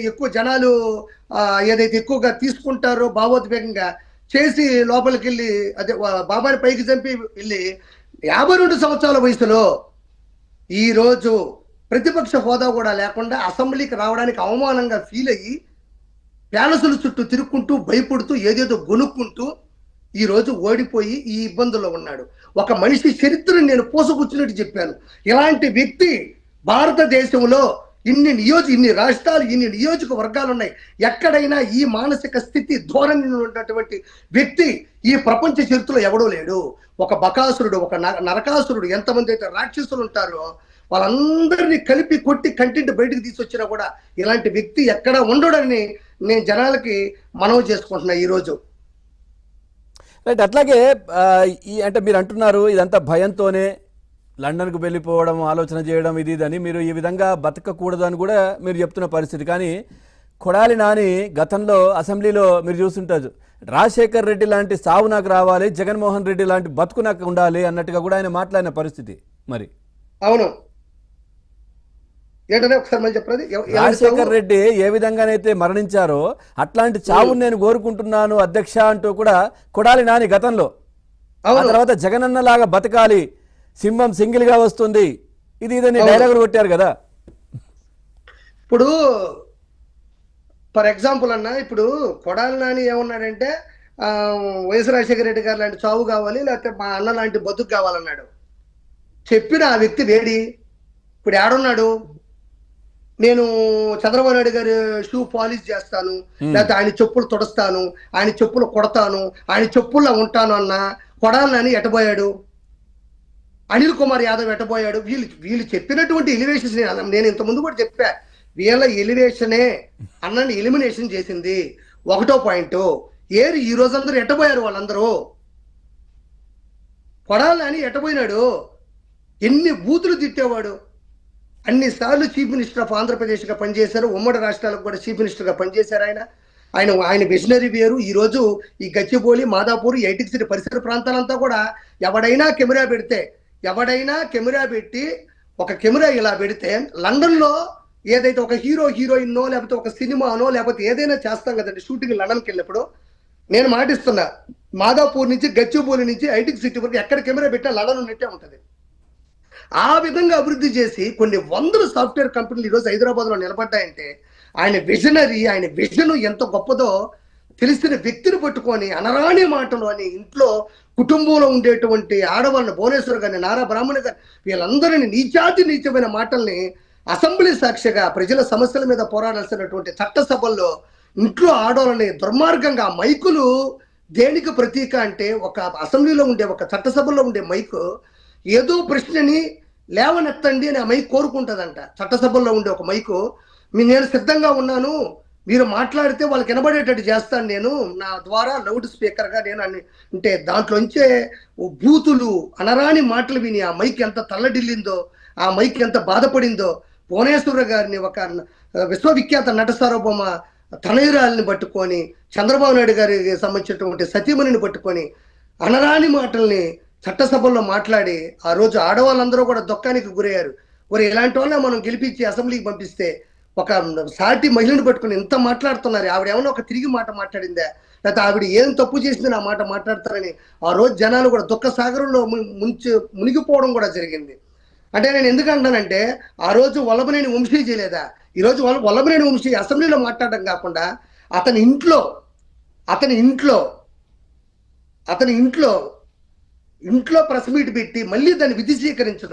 ఎక్కువ జనాలు ఏదైతే ఎక్కువగా తీసుకుంటారో భావోద్వేగంగా చేసి లోపలికెళ్ళి అదే బాబాని పైకి చంపి వెళ్ళి 52 సంవత్సరాల వయసులో ఈరోజు ప్రతిపక్ష హోదా కూడా లేకుండా అసెంబ్లీకి రావడానికి అవమానంగా ఫీల్ అయ్యి ప్యాలెసుల చుట్టూ తిరుక్కుంటూ భయపడుతూ ఏదేదో గొనుక్కుంటూ ఈరోజు ఓడిపోయి ఈ ఇబ్బందుల్లో ఉన్నాడు. ఒక మనిషి చరిత్రను నేను పోసగుచ్చినట్టు చెప్పాను. ఇలాంటి వ్యక్తి భారతదేశంలో ఇన్ని రాష్ట్రాలు, ఇన్ని నియోజకవర్గాలు ఉన్నాయి. ఎక్కడైనా ఈ మానసిక స్థితి ధోరణి ఉన్నటువంటి వ్యక్తి ఈ ప్రపంచ చరిత్రలో ఎవడో లేడు. ఒక బకాసురుడు, ఒక నరకాసురుడు, ఎంతమంది అయితే రాక్షసులు ఉంటారో వాళ్ళందరినీ కలిపి కొట్టి కంటెంట్ బయటకు తీసుకొచ్చినా కూడా ఇలాంటి వ్యక్తి ఎక్కడ ఉండడని నేను జనాలకి మనవి చేసుకుంటున్నా ఈరోజు. రైట్. అట్లాగే అంటే మీరు అంటున్నారు ఇదంతా భయంతోనే లండన్కు వెళ్ళిపోవడం, ఆలోచన చేయడం ఇదని మీరు ఈ విధంగా బతకకూడదు అని కూడా మీరు చెప్తున్న పరిస్థితి. కానీ కొడాలి నాని గతంలో అసెంబ్లీలో మీరు చూస్తుంటారు, రాజశేఖర్ రెడ్డి లాంటి సావు నాకు రావాలి, జగన్మోహన్ రెడ్డి లాంటి బతుకు నాకు ఉండాలి అన్నట్టుగా కూడా ఆయన మాట్లాడిన పరిస్థితి. మరి అవును, ఏంటనే ఒకసారి మళ్ళీ చెప్పండి. రాజశేఖర్ రెడ్డి ఏ విధంగానైతే మరణించారో అట్లాంటి చావును నేను కోరుకుంటున్నాను అధ్యక్ష అంటూ కూడా కొడాలి నాని గతంలో, ఆ తర్వాత జగనన్న లాగా బతకాలి, సింహం సింగిల్ గా వస్తుంది, ఇదని డైలాగులు కొట్టారు కదా. ఇప్పుడు ఫర్ ఎగ్జాంపుల్ అన్న, ఇప్పుడు కొడాలి నాని ఏమన్నాడంటే వైఎస్ రాజశేఖర రెడ్డి గారు లాంటి చావు కావాలి, లేకపోతే మా అన్న లాంటి బతుకు కావాలన్నాడు. చెప్పిన ఆ వ్యక్తి వేడి ఇప్పుడు ఏడున్నాడు? నేను చంద్రబాబు నాయుడు గారి షూ పాలిష్ చేస్తాను, లేకపోతే ఆయన చెప్పులు తొడస్తాను, ఆయన చెప్పులు కొడతాను, ఆయన చెప్పుల్లో ఉంటాను అన్న కొడాలి నాని ఎట్టబోయాడు? అనిల్ కుమార్ యాదవ్ ఎట్టబోయాడు? వీళ్ళు చెప్పినటువంటి ఎలివేషన్స్ నేను ఇంతకుముందు కూడా చెప్పా. వీళ్ళ ఎలివేషనే అన్నని ఎలిమినేషన్ చేసింది. ఒకటో పాయింట్, ఈ రోజందరూ ఎట్టబోయారు? వాళ్ళందరూ కొడాలి నాని ఎట్టబోయినాడు? ఎన్ని బూతులు తిట్టేవాడు. అన్నిసార్లు చీఫ్ మినిస్టర్ ఆఫ్ ఆంధ్రప్రదేశ్గా పనిచేశారు, ఉమ్మడి రాష్ట్రాలకు కూడా చీఫ్ మినిస్టర్గా పనిచేశారు. ఆయన విజనరీ వేరు. ఈరోజు ఈ గచ్చిబౌలి, మాదాపూర్, ఐటిక్ సిటీ పరిసర ప్రాంతాలంతా కూడా ఎవడైనా కెమెరా పెట్టి ఒక కెమెరా ఇలా పెడితే లండన్లో ఏదైతే ఒక హీరోయిన్నో లేకపోతే ఒక సినిమానో లేకపోతే ఏదైనా చేస్తాం కదండి షూటింగ్ లండన్కి వెళ్ళినప్పుడు, నేను మాటిస్తున్నా, మాదాపూర్ నుంచి గచ్చిబౌలి నుంచి ఐటిక్ సిటీ వరకు ఎక్కడ కెమెరా పెట్టినా లండన్ ఉన్నట్టే ఉంటుంది. ఆ విధంగా అభివృద్ధి చేసి కొన్ని వందల సాఫ్ట్వేర్ కంపెనీలు ఈరోజు హైదరాబాద్లో నిలబడ్డాయంటే ఆయన విజనరీ, ఆయన విజన్ ఎంత గొప్పదో తెలిసిన వ్యక్తిని పట్టుకొని అనరాని మాటలు అని ఇంట్లో కుటుంబంలో ఉండేటువంటి ఆడవాళ్ళని, భువనేశ్వర్ గారిని, నారా బ్రాహ్మణ గారిని, వీళ్ళందరినీ నీచమైన మాటల్ని అసెంబ్లీ సాక్షిగా ప్రజల సమస్యల మీద పోరాడాల్సినటువంటి చట్టసభల్లో ఇంట్లో ఆడవాళ్ళని దుర్మార్గంగా మైకులు దేనికి ప్రతీక అంటే ఒక అసెంబ్లీలో ఉండే ఒక చట్టసభలో ఉండే మైకు ఏదో ప్రశ్నని లేవనెత్తండి అని ఆ మైక్ కోరుకుంటుందంట. చట్టసభల్లో ఉండే ఒక మైకు, నేను సిద్ధంగా ఉన్నాను, మీరు మాట్లాడితే వాళ్ళకి వినబడేటట్టు చేస్తాను, నేను నా ద్వారా లౌడ్ స్పీకర్గా నేను అంటే దాంట్లోంచే బూతులు, అనరాని మాటలు విని ఆ మైక్ ఎంత తల్లడిల్లిందో, ఆ మైక్ ఎంత బాధపడిందో. భువనేశ్వర గారిని, ఒక విశ్వవిఖ్యాత నట సార్వభౌమ తనయురాలిని పట్టుకొని, చంద్రబాబు నాయుడు గారికి సంబంధించినటువంటి సతీమణిని పట్టుకొని అనరాని మాటల్ని చట్టసభల్లో మాట్లాడి ఆ రోజు ఆడవాళ్ళందరూ కూడా దుఃఖానికి గురయ్యారు. ఇలాంటి వాళ్ళ మనం గెలిపించి అసెంబ్లీకి పంపిస్తే ఒక సాటి మహిళను పట్టుకుని ఇంత మాట్లాడుతున్నారు, ఆవిడ ఏమన్నా ఒక తిరిగి మాట మాట్లాడిందా, లేకపోతే ఆవిడ ఏం తప్పు చేసిందని ఆ మాట మాట్లాడతారని ఆ రోజు జనాలు కూడా దుఃఖ సాగరంలో మునిగిపోవడం కూడా జరిగింది. అంటే నేను ఎందుకంటానంటే ఆ రోజు వల్లభనేని వంశీ చేయలేదా? ఈరోజు వల్లభనేని వంశీ అసెంబ్లీలో మాట్లాడడం కాకుండా అతని ఇంట్లో ప్రెస్ మీట్ పెట్టి మళ్ళీ దాన్ని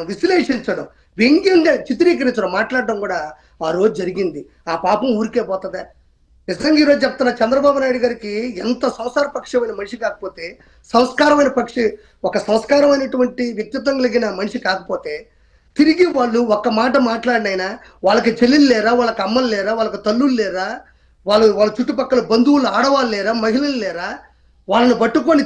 విశ్లేషించడం, వ్యంగ్యంగా చిత్రీకరించడం, మాట్లాడడం కూడా ఆ రోజు జరిగింది. ఆ పాపం ఊరికే పోతుందా? నిజంగా ఈరోజు చెప్తున్న చంద్రబాబు నాయుడు గారికి ఎంత సంస్కారపక్షమైన మనిషి కాకపోతే, ఒక సంస్కారమైనటువంటి వ్యక్తిత్వం కలిగిన మనిషి కాకపోతే, తిరిగి వాళ్ళు ఒక్క మాట మాట్లాడినైనా వాళ్ళకి చెల్లెలు లేరా, వాళ్ళకి అమ్మలు లేరా, వాళ్ళకి తల్లులు లేరా, వాళ్ళ చుట్టుపక్కల బంధువులు ఆడవాళ్ళు లేరా, మహిళలు లేరా, వాళ్ళని పట్టుకొని